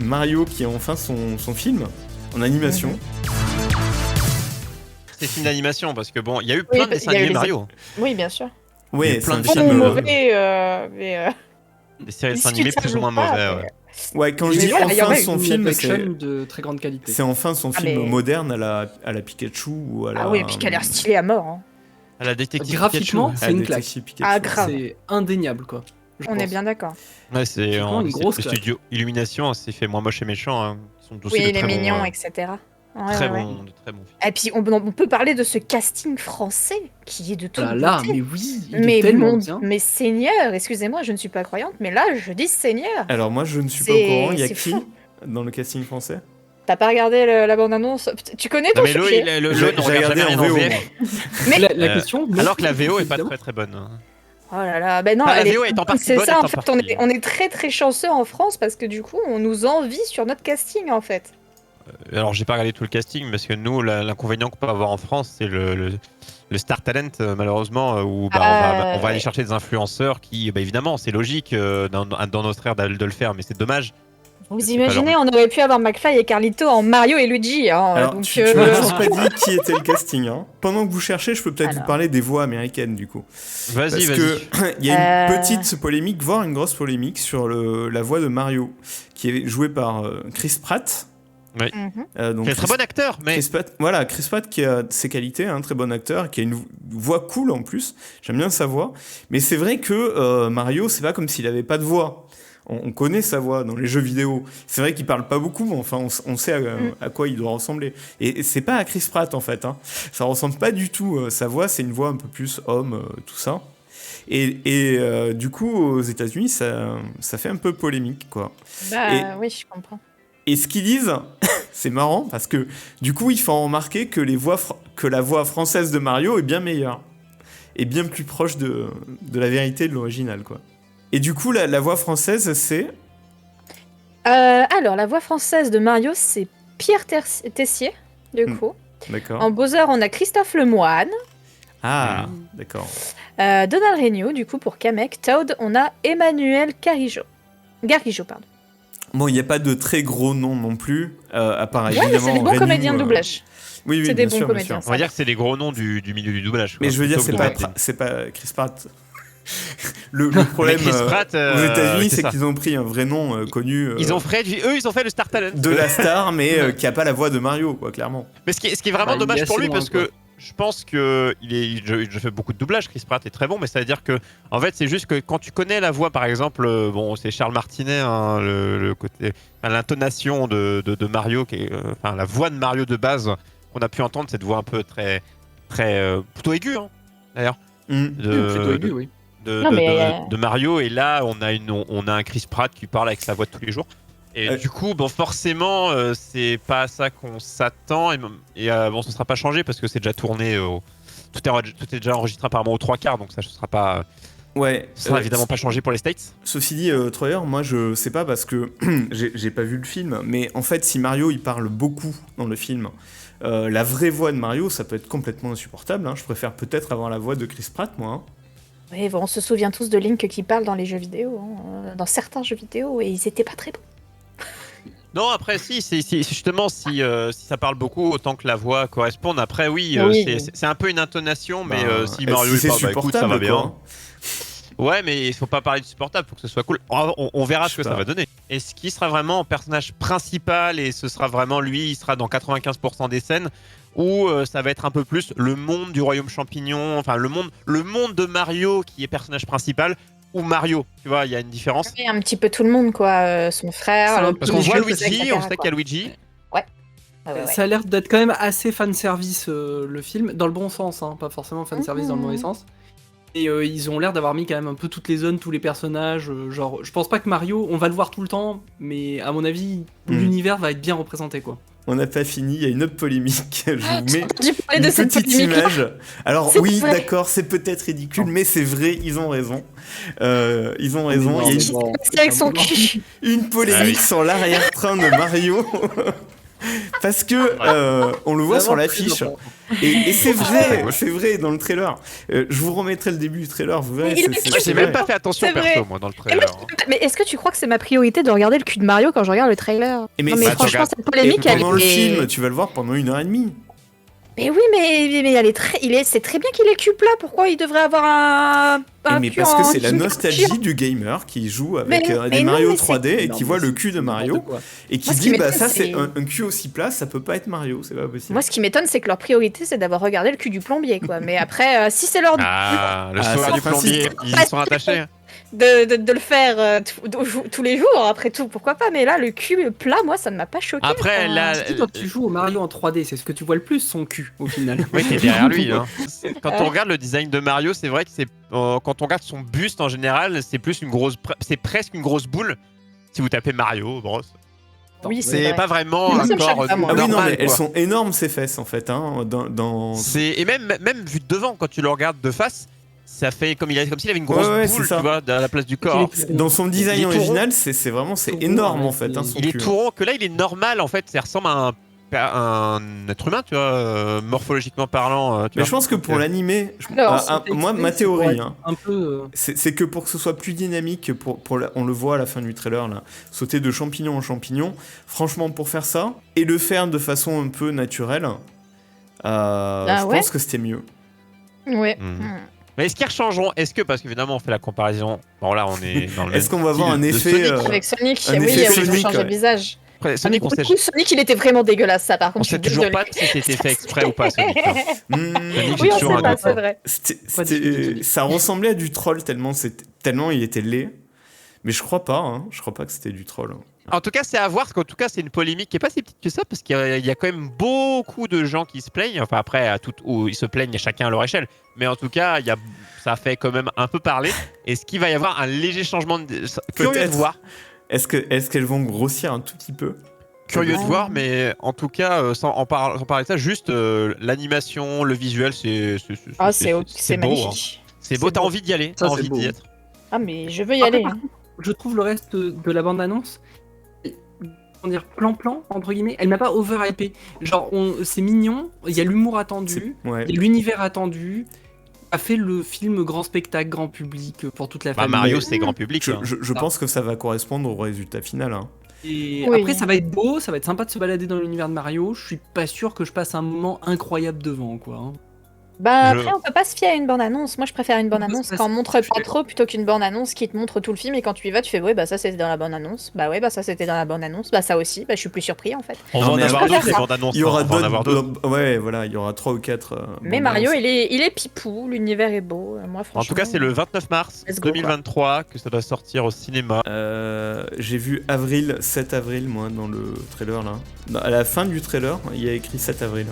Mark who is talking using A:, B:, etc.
A: Mario qui a enfin son film en animation.
B: C'est film d'animation parce que bon, il y a eu plein de dessins animés Mario.
C: Oui, bien sûr.
A: Ouais,
B: plein de
A: c'est un
B: films
A: film
C: mauvais, mais
B: des séries de dessins animés plus ou moins mauvais. Ouais.
A: Ouais, quand je
C: Mais
A: dis
C: voilà, il y en
A: enfin
C: a
A: son
D: Une
A: film,
D: live-action de très grande qualité.
A: c'est enfin son film
C: mais-
A: moderne à la Pikachu ou à la.
C: Ah oui, et puis qu'elle a l'air stylée à mort. Hein.
B: À la détective
D: Graphiquement,
B: Pikachu.
D: c'est une claque.
C: Ah, grave.
D: C'est indéniable, quoi. je
C: On est
D: pense.
C: bien d'accord.
B: Ouais, c'est
D: Vraiment une grosse
B: le
D: claque.
B: studio Illumination, c'est fait moins moche et méchant. Hein. Ils sont aussi
C: Oui,
B: de
C: il est
B: très
C: mignon,
B: bons,
C: etc. Ouais,
B: très
C: ouais,
B: bons,
C: ouais.
B: de très bons films.
C: Et puis, on peut parler de ce casting français qui est de toute
D: Là,
C: beauté.
D: mais oui, il
C: Mais
D: est tellement bien.
C: mais Seigneur, excusez-moi, je ne suis pas croyante, mais là, je dis Seigneur.
A: Alors moi, je ne suis pas
C: C'est-
A: au courant. Il y a
C: c'est
A: qui
C: fou.
A: dans le casting français?
C: T'as pas regardé la bande-annonce? Tu connais
B: Non
C: ton
B: mais Lo,
C: sujet?
B: Lo
A: J'ai
B: ne regarde
A: regardé
B: jamais
A: en
B: rien en
A: VO,
B: VF.
A: moi.
C: Mais
D: La question, non,
B: Alors que la VO est pas
D: évidemment.
B: très très bonne.
C: oh là là, ben non,
B: Enfin, la
C: elle
B: VO est en partie
C: c'est
B: bonne,
C: ça
B: est
C: en
B: en
C: fait.
B: partie-
C: On est très très chanceux en France parce que du coup, on nous envie sur notre casting en fait.
B: Alors j'ai pas regardé tout le casting parce que nous l'inconvénient qu'on peut avoir en France c'est le star talent malheureusement où on va aller
C: ouais.
B: chercher des influenceurs qui évidemment c'est logique dans notre ère de le faire mais c'est dommage.
C: Vous
B: C'est
C: imaginez,
B: pas
C: on aurait pu avoir McFly et Carlito en Mario et Luigi. Hein,
A: Alors,
C: donc,
A: tu m'as juste pas dit qui était le casting. Hein. Pendant que vous cherchez, je peux peut-être vous
C: Alors.
A: parler des voix américaines du coup.
B: Vas-y
A: Parce
B: vas-y.
A: que il y a une
C: Euh.
A: petite polémique, voire une grosse polémique sur la voix de Mario, qui est jouée par Chris Pratt.
C: Mhm.
A: Donc
B: C'est un très bon acteur mais
A: Chris Pratt, voilà, Chris Pratt qui a ses qualités, un très bon acteur, qui a une voix cool en plus. J'aime bien sa voix. Mais c'est vrai que Mario, c'est pas comme s'il avait pas de voix. On connaît sa voix dans les jeux vidéo. C'est vrai qu'il parle pas beaucoup, mais enfin, on sait à quoi il doit ressembler. Et c'est pas à Chris Pratt en fait. Hein. Ça ressemble pas du tout. Sa voix, c'est une voix un peu plus homme, tout ça. Et du coup, aux États-Unis, ça fait un peu polémique, quoi.
C: Bah oui, je comprends.
A: Et ce qu'ils disent, c'est marrant parce que du coup, il faut remarquer que la voix française de Mario est bien meilleure et bien plus proche de la vérité de l'original, quoi. Et du coup, la voix française, c'est
C: Alors, la voix française de Mario, c'est Pierre Tessier, du coup.
A: d'accord.
C: En Bowser, on a Christophe Lemoine.
A: Ah, d'accord.
C: Donald Renew, du coup, pour Kamek. Toad, on a Emmanuel Garijo, pardon.
A: Bon, il n'y a pas de très gros noms non plus, à part
C: Ouais, mais
A: évidemment.
C: c'est des bons
A: Renew,
C: comédiens de doublage.
A: Oui, oui,
C: C'est des
A: bien
C: bons
A: sûr, bien
C: comédiens.
A: sûr.
B: on va dire que c'est les gros noms du milieu du doublage.
A: Mais
B: quoi,
A: je veux dire,
B: plutôt
A: c'est
B: que
A: pas,
B: de-
A: c'est pas Chris Pratt. le problème
B: Mais Chris Pratt,
A: aux États-Unis,
B: c'est
A: c'est
B: ça.
A: qu'ils ont pris un vrai nom connu.
B: Ils ont fait le star talent.
A: de la star, mais qui a pas la voix de Mario, quoi, clairement.
B: Mais ce qui est vraiment
D: Bah, il est
B: dommage pour
D: assez
B: lui
D: loin,
B: parce
D: quoi.
B: que je pense que je fais beaucoup de doublage. Chris Pratt est très bon, mais ça veut dire que en fait c'est juste que quand tu connais la voix, par exemple, bon c'est Charles Martinet, hein, le côté, enfin, l'intonation de Mario, qui est, enfin la voix de Mario de base qu'on a pu entendre, cette voix un peu très plutôt aiguë, hein, d'ailleurs.
D: Plutôt aigu, oui.
C: Non, mais,
B: de Mario, et là on a un Chris Pratt qui parle avec sa voix de tous les jours. Et du coup, bon, forcément, c'est pas à ça qu'on s'attend. Et bon, ce sera pas changé parce que c'est déjà tourné. Tout est déjà enregistré apparemment aux 3/4, donc ça, ce sera pas.
A: Ouais.
B: Ce sera évidemment pas changé pour les States.
A: Ceci dit, Troyer, moi je sais pas parce que j'ai pas vu le film, mais en fait, si Mario il parle beaucoup dans le film, la vraie voix de Mario, ça peut être complètement insupportable. Hein. Je préfère peut-être avoir la voix de Chris Pratt, moi. Hein.
C: Oui, bon, on se souvient tous de Link qui parle dans les jeux vidéo, hein, dans certains jeux vidéo, et ils étaient pas très bons.
B: Non, après, si justement, si ça parle beaucoup, autant que la voix corresponde. Après, oui,
C: Oui.
B: c'est un peu une intonation, mais
A: Ben,
B: si Mario
A: si
B: il
A: c'est
B: parle, écoute, ça va
A: supportable,
B: bien.
A: quoi.
B: Ouais, mais il faut pas parler de supportable, faut que ce soit cool. On verra
A: Je
B: ce que
A: sais
B: ça
A: pas.
B: va donner. Est-ce qu'il sera vraiment en personnage principal et ce sera vraiment lui, il sera dans 95% des scènes, ou ça va être un peu plus le monde du royaume champignon, enfin le monde de Mario qui est personnage principal, ou Mario, tu vois, il y a une différence.
C: Oui, un petit peu tout le monde, quoi. Son frère,
D: C'est un
C: le
D: peu-
B: Parce
C: petit
B: qu'on voit
C: jeu,
B: Luigi,
C: etc.,
B: on sait qu'il y
C: quoi.
B: a Luigi.
C: Ouais, ouais.
D: Ça a l'air d'être quand même assez fanservice le film, dans le bon sens, hein, pas forcément fanservice dans le mauvais sens. Et ils ont l'air d'avoir mis quand même un peu toutes les zones, tous les personnages. Genre, je pense pas que Mario, on va le voir tout le temps, mais à mon avis, l'univers va être bien représenté, quoi.
A: On n'a pas fini, il y a une autre polémique. Je vous
C: J'ai
A: mets
C: entendu parler de
A: une
C: cette
A: petite
C: polémique.
A: image. Alors
C: C'est
A: oui,
C: vrai.
A: d'accord, c'est peut-être ridicule, mais c'est vrai, ils ont raison. Ils ont raison. Il y a
C: C'est avec son cul.
A: une polémique
B: Ah oui.
A: sur l'arrière-train de Mario. Parce que on le voit sur l'affiche. Et c'est vrai dans le trailer. Je vous remettrai le début du trailer, vous verrez.
B: J'ai même pas fait attention
C: C'est
B: perso,
C: vrai.
B: moi, dans le trailer.
C: Mais est-ce que tu crois que c'est ma priorité de regarder le cul de Mario quand je regarde le trailer?
A: Et mais
C: Non mais
A: bah, tu
C: franchement,
B: regardes-
C: cette polémique, elle
A: pendant le
C: est...
A: film, tu vas le voir pendant 1h30.
C: Mais oui, mais elle est c'est très bien qu'il est cul plat. Pourquoi il devrait avoir un
A: Mais
C: cul
A: parce que
C: en
A: c'est la
C: dessous
A: nostalgie du gamer qui joue avec
C: Mais
A: des
C: non,
A: Mario
C: mais
A: 3D et qui voit le cul de
D: N'importe
A: Mario
D: quoi.
A: et qui
C: Moi, ce
A: dit
C: qui
A: bah
C: m'étonne,
A: ça c'est
C: c'est-
A: un cul aussi plat, ça peut pas être Mario, c'est pas possible.
C: Moi, ce qui m'étonne, c'est que leur priorité, c'est d'avoir regardé le cul du plombier, quoi. Mais après, si c'est leur
B: Ah, le
A: Ah,
B: soir
A: c'est
B: du plombier,
A: principe.
B: ils y sont attachés.
C: de le faire tous les jours, après tout, pourquoi pas. Mais là, le cul plat, moi, ça ne m'a pas choqué.
B: Après,
C: enfin.
B: là,
D: Si, quand tu joues au Mario en 3D, c'est ce que tu vois le plus, son cul, au final.
B: oui, t'es derrière lui. Hein. Quand on regarde le design de Mario, c'est vrai que quand on regarde son buste en général, c'est plus c'est presque une grosse boule. Si vous tapez Mario, Bros.
C: Oui,
B: C'est
C: vrai.
B: pas vraiment
C: Moi,
B: un
C: ça me
B: corps
C: choque pas, moi.
A: Ah oui, non,
B: normal.
A: mais elles
B: quoi.
A: sont énormes ces fesses en fait. Hein,
B: Et même vu de devant, quand tu le regardes de face, ça fait comme s'il avait une grosse
A: Ouais, c'est
B: boule,
A: ça.
B: tu vois, à la place du corps.
A: Dans son design
B: Il est tout
A: original, c'est vraiment
D: Tout rond,
A: énorme
D: ouais,
A: en fait. Hein, son
B: Il est
A: cul.
B: tout rond, que là il est normal en fait, ça ressemble à un être humain, tu vois, morphologiquement parlant. Tu
A: Mais
B: vois.
A: je pense que pour
B: Donc,
A: l'animer,
C: Alors,
A: moi ma théorie, hein,
D: Un peu.
A: c'est que pour que ce soit plus dynamique, on le voit à la fin du trailer là, sauter de champignon en champignon. Franchement, pour faire ça et le faire de façon un peu naturelle, je
C: ouais
A: pense que c'était mieux.
C: Ouais.
B: Mais est-ce qu'ils rechangeront? Est-ce que, parce qu'évidemment on fait la comparaison, bon là on est dans le même
A: Est-ce qu'on va avoir
B: style
A: un
B: de
A: effet
B: Sonic.
C: Avec Sonic,
A: un
C: oui,
A: effet
C: on
A: Sonic,
C: change le
A: ouais.
C: visage.
B: Après,
C: Ah, mais
B: Sonic,
C: pour le coup, Sonic, il était vraiment dégueulasse, ça, par
B: on
C: contre.
B: sait
C: je suis
B: toujours
C: désolée.
B: pas si c'était fait exprès ou pas, Sonic. Hein.
A: Hmm,
B: Sonic,
C: Oui, on
B: toujours
C: sait
B: un
C: pas,
B: doute,
C: c'est
B: hein.
C: vrai.
A: ça ressemblait à du troll tellement il était laid. Mais je crois pas, hein. Je crois pas que c'était du troll.
B: En tout cas, c'est à voir, parce qu'en tout cas, c'est une polémique qui est pas si petite que ça, parce qu'il y a quand même beaucoup de gens qui se plaignent. Enfin, après, où ils se plaignent chacun à leur échelle. Mais en tout cas, ça fait quand même un peu parler. Est-ce qu'il va y avoir un léger changement Curieux de
A: Peut-être.
B: voir.
A: Est-ce qu'elles vont grossir un tout petit peu?
B: Curieux de
C: Ah.
B: voir, mais en tout cas, sans parler de ça, juste l'animation, le visuel, c'est
C: C'est
B: beau. Hein.
C: magnifique.
B: C'est beau,
C: C'est
B: t'as
C: beau.
B: envie d'y aller,
D: Ça,
B: t'as
D: c'est
B: envie
D: beau.
B: d'y être.
C: Ah, mais je veux y
D: Après,
C: aller.
D: par
C: hein.
D: Je trouve le reste de la bande-annonce, comment dire, plan-plan, entre guillemets, elle m'a pas overhypé. Genre, c'est mignon, il y a l'humour attendu,
A: Ouais.
D: il y a l'univers attendu, a fait le film grand spectacle, grand public pour toute la
B: Bah,
D: famille.
B: Mario, c'est grand public. hein.
A: Je pense que ça va correspondre au résultat final. Hein.
D: Et
C: Oui.
D: après, ça va être beau, ça va être sympa de se balader dans l'univers de Mario. Je suis pas sûr que je passe un moment incroyable devant, quoi. hein.
C: Bah,
B: Je-
C: après, on peut pas se fier à une bande-annonce. Moi, je préfère une bande-annonce
D: Ça,
C: quand on
D: c'est
C: montre
D: ce que
C: pas
D: je fais.
C: trop plutôt qu'une bande-annonce qui te montre tout le film et quand tu y vas, tu fais ouais, bah ça c'était dans la bande-annonce. Bah ouais, bah ça c'était dans la bande-annonce. Bah ça aussi, bah je suis plus surpris en fait.
B: On va
A: Non,
B: en
A: mais
B: avoir
C: je
B: d'autres,
C: préfère
B: les bandes annonces.
A: Il y aura
B: On va en avoir d'autres.
A: d'autres. Ouais, voilà, il y aura 3 ou 4.
C: Mais Mario, il est pipou, l'univers est beau. Moi, franchement.
B: En tout cas, c'est le 29 mars
C: Let's go, quoi.
B: 2023 que ça doit sortir au cinéma.
A: J'ai vu 7 avril, moi, dans le trailer là. À la fin du trailer, il y a écrit 7 avril.